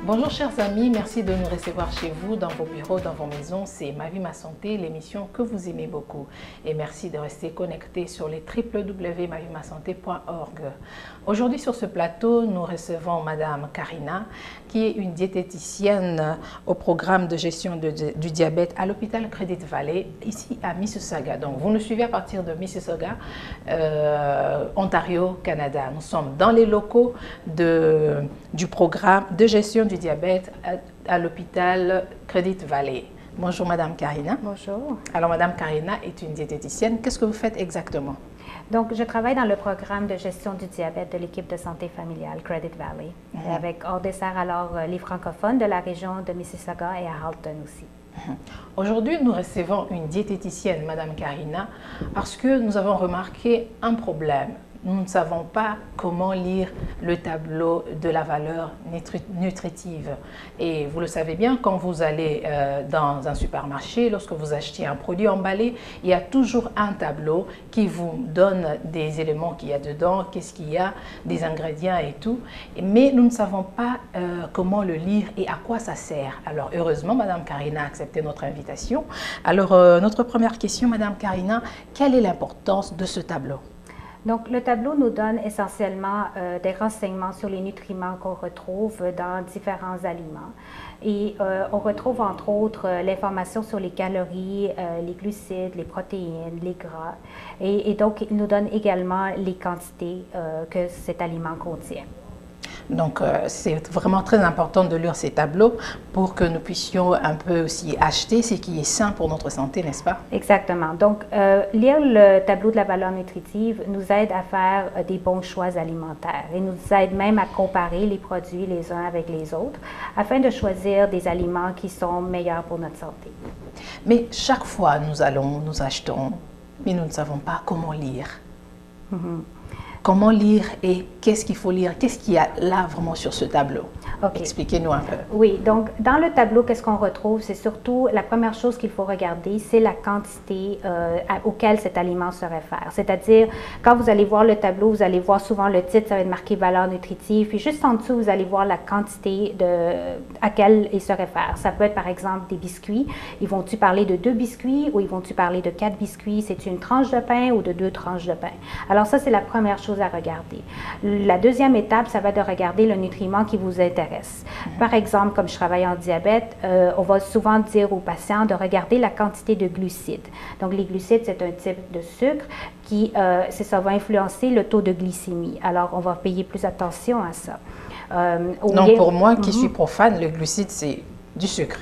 Bonjour chers amis, merci de nous recevoir chez vous, dans vos bureaux, dans vos maisons. C'est Ma vie, ma santé, l'émission que vous aimez beaucoup. Et merci de rester connectés sur les www.maviemasanté.org. Aujourd'hui sur ce plateau, nous recevons Madame Karina, qui est une diététicienne au programme de gestion du diabète à l'hôpital Credit Valley, ici à Mississauga. Donc vous nous suivez à partir de Mississauga, Ontario, Canada. Nous sommes dans les locaux du programme de gestion du diabète à l'hôpital Credit Valley. Bonjour Madame Karina. Bonjour. Alors Madame Karina est une diététicienne. Qu'est-ce que vous faites exactement? Donc, je travaille dans le programme de gestion du diabète de l'équipe de santé familiale Credit Valley, avec hors dessert alors les francophones de la région de Mississauga et à Halton aussi. Aujourd'hui, nous recevons une diététicienne, Madame Karina, parce que nous avons remarqué un problème. Nous ne savons pas comment lire le tableau de la valeur nutritive. Et vous le savez bien, quand vous allez dans un supermarché, lorsque vous achetez un produit emballé, il y a toujours un tableau qui vous donne des éléments qu'il y a dedans, qu'est-ce qu'il y a, des ingrédients et tout. Mais nous ne savons pas comment le lire et à quoi ça sert. Alors heureusement, Madame Karina a accepté notre invitation. Alors notre première question, Madame Karina, quelle est l'importance de ce tableau? Donc, le tableau nous donne essentiellement des renseignements sur les nutriments qu'on retrouve dans différents aliments. Et on retrouve entre autres l'information sur les calories, les glucides, les protéines, les gras. Et donc, il nous donne également les quantités que cet aliment contient. Donc, c'est vraiment très important de lire ces tableaux pour que nous puissions un peu aussi acheter ce qui est sain pour notre santé, n'est-ce pas? Exactement. Donc, lire le tableau de la valeur nutritive nous aide à faire des bons choix alimentaires et nous aide même à comparer les produits les uns avec les autres afin de choisir des aliments qui sont meilleurs pour notre santé. Mais chaque fois, nous achetons, mais nous ne savons pas comment lire. Comment lire et qu'est-ce qu'il faut lire? Qu'est-ce qu'il y a là vraiment sur ce tableau? Okay. Expliquez-nous un peu. Oui, donc dans le tableau, qu'est-ce qu'on retrouve? C'est surtout la première chose qu'il faut regarder, c'est la quantité auquel cet aliment se réfère. C'est-à-dire, quand vous allez voir le tableau, vous allez voir souvent le titre, ça va être marqué valeur nutritive, puis juste en dessous, vous allez voir la quantité à laquelle il se réfère. Ça peut être par exemple des biscuits. Ils vont-tu parler de 2 biscuits ou ils vont-tu parler de 4 biscuits? C'est une tranche de pain ou de 2 tranches de pain? Alors ça, c'est la première chose à regarder. La deuxième étape, ça va être de regarder le nutriment qui vous intéresse. Par exemple, comme je travaille en diabète, on va souvent dire aux patients de regarder la quantité de glucides. Donc, les glucides, c'est un type de sucre qui, ça va influencer le taux de glycémie. Alors, on va payer plus attention à ça. Donc, pour moi qui suis profane, le glucide, c'est du sucre.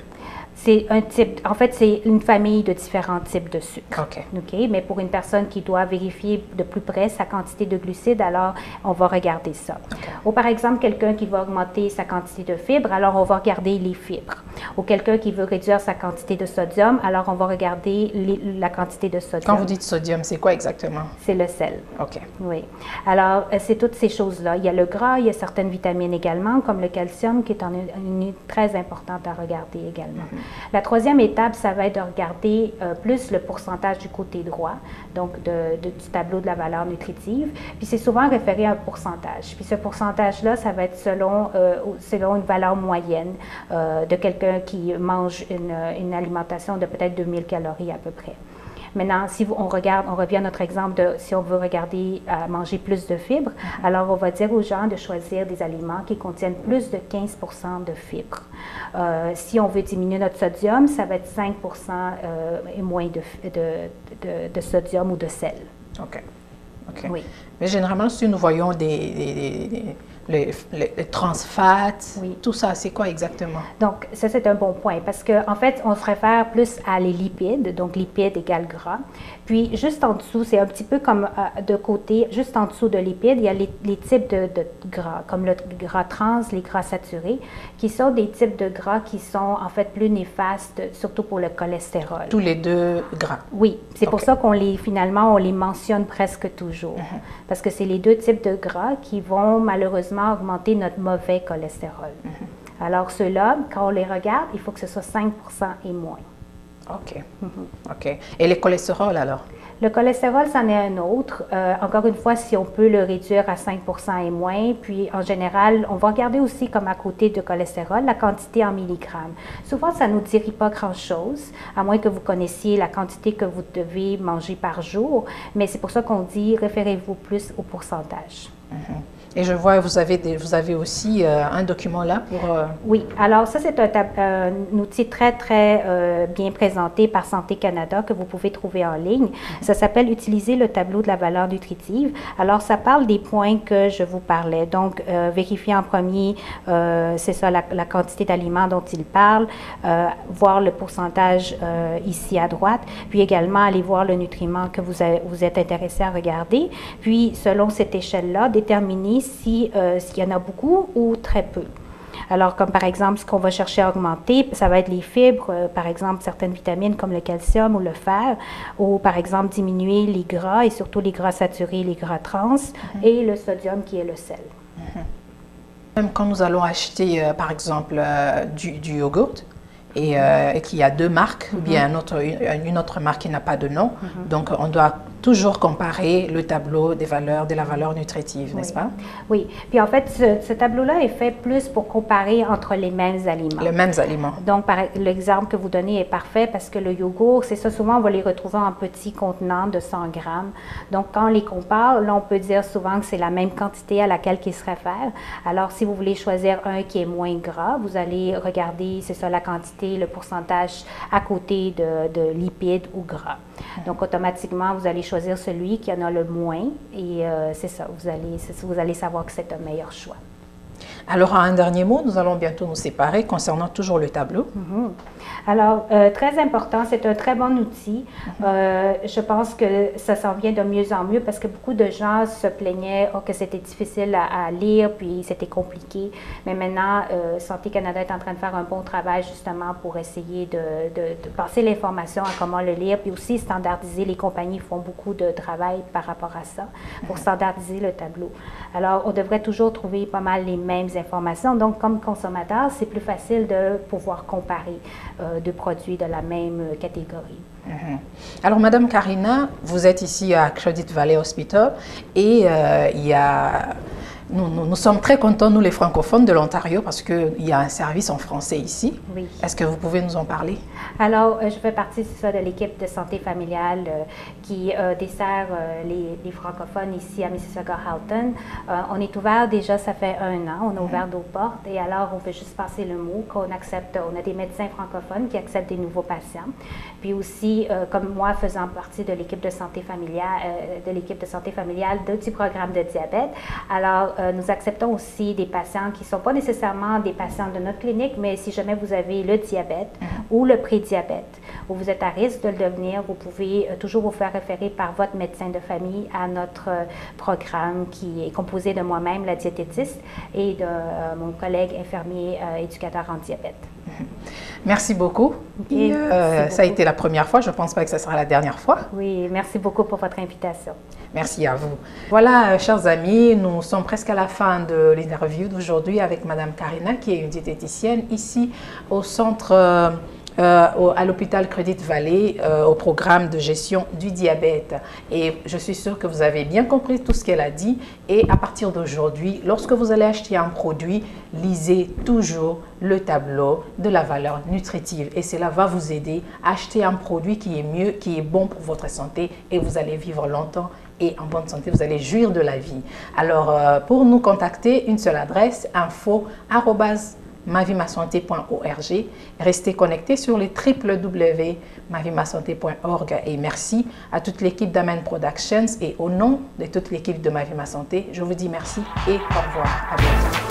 C'est un type, en fait, c'est une famille de différents types de sucre. OK. Mais pour une personne qui doit vérifier de plus près sa quantité de glucides, alors on va regarder ça. Ou par exemple, quelqu'un qui va augmenter sa quantité de fibres, alors on va regarder les fibres. Ou quelqu'un qui veut réduire sa quantité de sodium, alors on va regarder la quantité de sodium. Quand vous dites sodium, c'est quoi exactement? C'est le sel. OK. Oui. Alors, c'est toutes ces choses-là. Il y a le gras, il y a certaines vitamines également, comme le calcium, qui est une très importante à regarder également. La troisième étape, ça va être de regarder plus le pourcentage du côté droit, donc du tableau de la valeur nutritive. Puis c'est souvent référé à un pourcentage. Puis ce pourcentage-là, ça va être selon une valeur moyenne de quelqu'un qui mange une alimentation de peut-être 2000 calories à peu près. Maintenant, si on revient à notre exemple de si on veut regarder à manger plus de fibres, alors on va dire aux gens de choisir des aliments qui contiennent plus de 15% de fibres. Si on veut diminuer notre sodium, ça va être 5% et moins de sodium ou de sel. OK. Oui. Mais généralement, si nous voyons les trans fats, tout ça, c'est quoi exactement? Donc, ça, c'est un bon point parce qu'en fait, on se réfère plus à les lipides, donc lipides égale gras. Puis, juste en dessous, c'est un petit peu comme de côté, juste en dessous de lipides, il y a les types de gras, comme le gras trans, les gras saturés, qui sont des types de gras qui sont en fait plus néfastes, surtout pour le cholestérol. Tous les deux gras? Oui, c'est pour ça qu'on finalement, on les mentionne presque toujours. Parce que c'est les deux types de gras qui vont malheureusement augmenter notre mauvais cholestérol. Alors ceux-là, quand on les regarde, il faut que ce soit 5% et moins. OK. OK. Et les cholestérols alors? Le cholestérol, c'en est un autre. Encore une fois, si on peut le réduire à 5 et moins, puis en général, on va regarder aussi comme à côté de cholestérol, la quantité en milligrammes. Souvent, ça ne nous dit pas grand-chose, à moins que vous connaissiez la quantité que vous devez manger par jour, mais c'est pour ça qu'on dit référez-vous plus au pourcentage. Et je vois, vous avez aussi un document là pour... Oui, alors ça, c'est un outil très, très bien présenté par Santé Canada que vous pouvez trouver en ligne. Ça s'appelle « Utiliser le tableau de la valeur nutritive ». Alors, ça parle des points que je vous parlais. Donc, vérifier en premier, c'est ça, la quantité d'aliments dont il parle, voir le pourcentage ici à droite, puis également aller voir le nutriment que vous êtes intéressé à regarder. Puis, selon cette échelle-là, déterminer s'il y en a beaucoup ou très peu. Alors, comme par exemple, ce qu'on va chercher à augmenter, ça va être les fibres, par exemple, certaines vitamines comme le calcium ou le fer, ou par exemple, diminuer les gras, et surtout les gras saturés, les gras trans, et le sodium qui est le sel. Même quand nous allons acheter, par exemple, du yogourt, et qu'il y a deux marques, ou bien une autre marque qui n'a pas de nom, donc on doit toujours comparer le tableau de la valeur nutritive, n'est-ce pas? Oui. Puis en fait, ce tableau-là est fait plus pour comparer entre les mêmes aliments. Les mêmes aliments. Donc, l'exemple que vous donnez est parfait parce que le yogourt, c'est ça, souvent on va les retrouver en petits contenants de 100 grammes. Donc, quand on les compare, là, on peut dire souvent que c'est la même quantité à laquelle ils se réfèrent. Alors, si vous voulez choisir un qui est moins gras, vous allez regarder, c'est ça, la quantité, le pourcentage à côté de lipides ou gras. Donc, automatiquement, vous allez choisir celui qui en a le moins et c'est ça, vous allez savoir que c'est un meilleur choix. Alors, un dernier mot, nous allons bientôt nous séparer concernant toujours le tableau. Alors, très important, c'est un très bon outil. Je pense que ça s'en vient de mieux en mieux parce que beaucoup de gens se plaignaient que c'était difficile à lire, puis c'était compliqué. Mais maintenant, Santé Canada est en train de faire un bon travail justement pour essayer de passer l'information à comment le lire, puis aussi standardiser. Les compagnies font beaucoup de travail par rapport à ça pour standardiser le tableau. Alors, on devrait toujours trouver pas mal les mêmes informations. Donc, comme consommateur, c'est plus facile de pouvoir comparer deux produits de la même catégorie. Alors, Madame Karina, vous êtes ici à Credit Valley Hospital et nous sommes très contents, nous les francophones de l'Ontario, parce qu'il y a un service en français ici. Oui. Est-ce que vous pouvez nous en parler? Alors, je fais partie de l'équipe de santé familiale qui dessert les francophones ici à Mississauga-Halton. On est ouvert déjà, ça fait 1 an, on a ouvert nos portes et alors on veut juste passer le mot qu'on accepte, on a des médecins francophones qui acceptent des nouveaux patients. Puis aussi, comme moi faisant partie de l'équipe de santé familiale, du programme de diabète, alors nous acceptons aussi des patients qui ne sont pas nécessairement des patients de notre clinique, mais si jamais vous avez le diabète ou le prédiabète, ou vous êtes à risque de le devenir, vous pouvez toujours vous faire référer par votre médecin de famille à notre programme qui est composé de moi-même, la diététiste, et de mon collègue infirmier éducateur en diabète. Merci beaucoup. Okay, ça a été la première fois, je ne pense pas que ce sera la dernière fois. Oui, merci beaucoup pour votre invitation. Merci à vous. Voilà, chers amis, nous sommes presque à la fin de l'interview d'aujourd'hui avec Madame Karina, qui est une diététicienne ici au centre, à l'hôpital Credit Valley, au programme de gestion du diabète. Et je suis sûre que vous avez bien compris tout ce qu'elle a dit. Et à partir d'aujourd'hui, lorsque vous allez acheter un produit, lisez toujours le tableau de la valeur nutritive. Et cela va vous aider à acheter un produit qui est mieux, qui est bon pour votre santé et vous allez vivre longtemps et en bonne santé, vous allez jouir de la vie. Alors, pour nous contacter, une seule adresse, info@mavimasanté.org. Restez connectés sur les www.mavimasanté.org et merci à toute l'équipe d'Amen Productions et au nom de toute l'équipe de Ma Vie Ma Santé, je vous dis merci et au revoir. À bientôt.